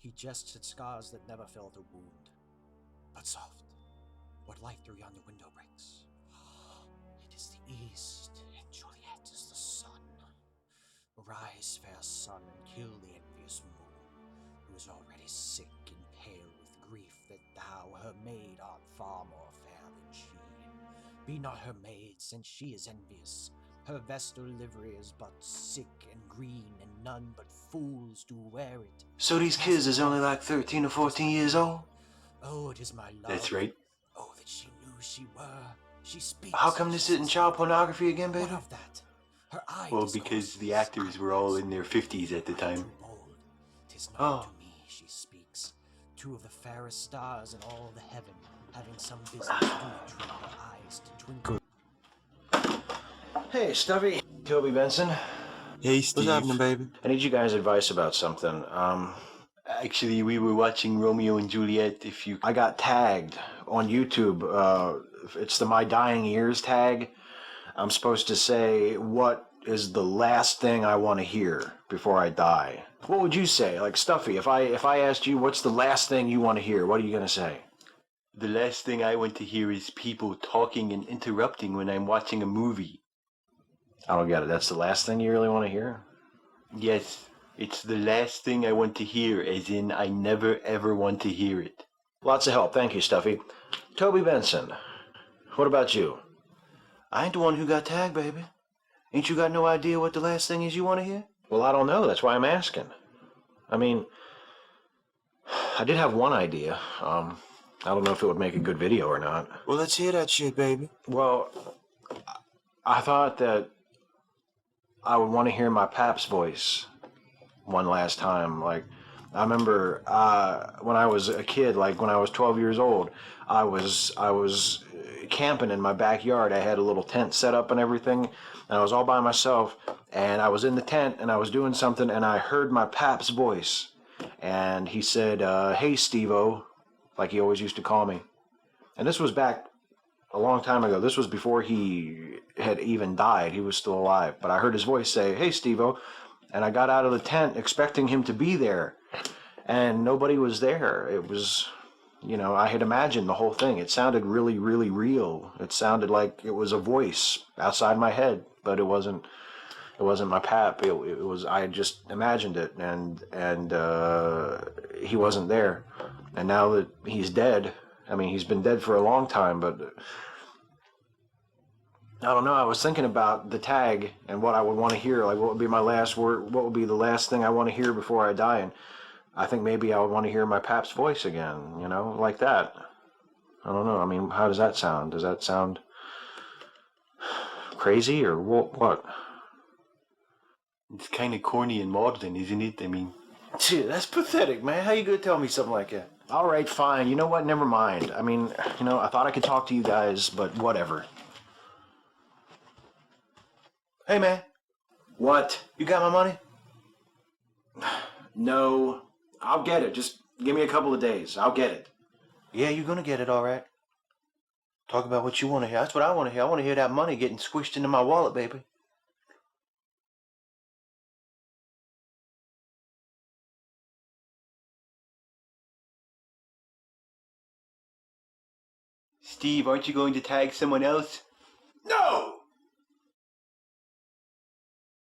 He gestured scars that never felt a wound. But soft, what light through yonder window breaks? It is the east, and Juliet is the sun. Rise, fair sun, and kill the envious moon, who is already sick and pale with grief that thou, her maid, art far more fair than she. Be not her maid, since she is envious. Her vestal livery is but sick and green, and none but fools do wear it. So these kids is only like 13 or 14 years old? Oh, it is my love. That's right. Oh, that she knew she were. She speaks. How come this isn't child pornography again, baby? What of that? Her eye Well, because the actors were all in their 50s at the time. Tis not to me she speaks. Two of the fairest stars in all the heaven, having some business do train her eyes to twinkle. Hey, Stuffy. Toby, Benson. Hey, Steve. What's happening, baby? I need you guys' advice about something. Actually, we were watching Romeo and Juliet. I got tagged on YouTube. It's the My Dying Years tag. I'm supposed to say, what is the last thing I want to hear before I die? What would you say? Like, Stuffy, if I asked you, what's the last thing you want to hear, what are you going to say? The last thing I want to hear is people talking and interrupting when I'm watching a movie. I don't get it. That's the last thing you really want to hear? Yes, it's the last thing I want to hear, as in I never ever want to hear it. Lots of help. Thank you, Stuffy. Toby Benson, what about you? I ain't the one who got tagged, baby. Ain't you got no idea what the last thing is you want to hear? Well, I don't know. That's why I'm asking. I mean, I did have one idea. I don't know if it would make a good video or not. Well, let's hear that shit, baby. Well, I thought that I would want to hear my pap's voice one last time. Like, I remember when I was a kid, like when I was 12 years old, I was camping in my backyard. I had a little tent set up and everything, and I was all by myself, and I was in the tent and I was doing something, and I heard my pap's voice, and he said, "Hey, Steve-O," like he always used to call me. And this was back a long time ago. This was before he had even died. He was still alive. But I heard his voice say, "Hey, Steve-O." And I got out of the tent expecting him to be there. And nobody was there. It was, you know, I had imagined the whole thing. It sounded really, really real. It sounded like it was a voice outside my head. But it wasn't my pap. It was, I had just imagined it. And he wasn't there. And now that he's dead, I mean, he's been dead for a long time, but I don't know. I was thinking about the tag and what I would want to hear. Like, what would be my last word? What would be the last thing I want to hear before I die? And I think maybe I would want to hear my pap's voice again, you know, like that. I don't know. I mean, how does that sound? Does that sound crazy or what? It's kind of corny and maudlin, isn't it? I mean... Gee, that's pathetic, man. How you gonna tell me something like that? All right, fine. You know what? Never mind. I mean, you know, I thought I could talk to you guys, but whatever. Hey, man. What? You got my money? No. I'll get it. Just give me a couple of days. I'll get it. Yeah, you're gonna get it, all right. Talk about what you want to hear. That's what I want to hear. I want to hear that money getting squished into my wallet, baby. Steve, aren't you going to tag someone else? No!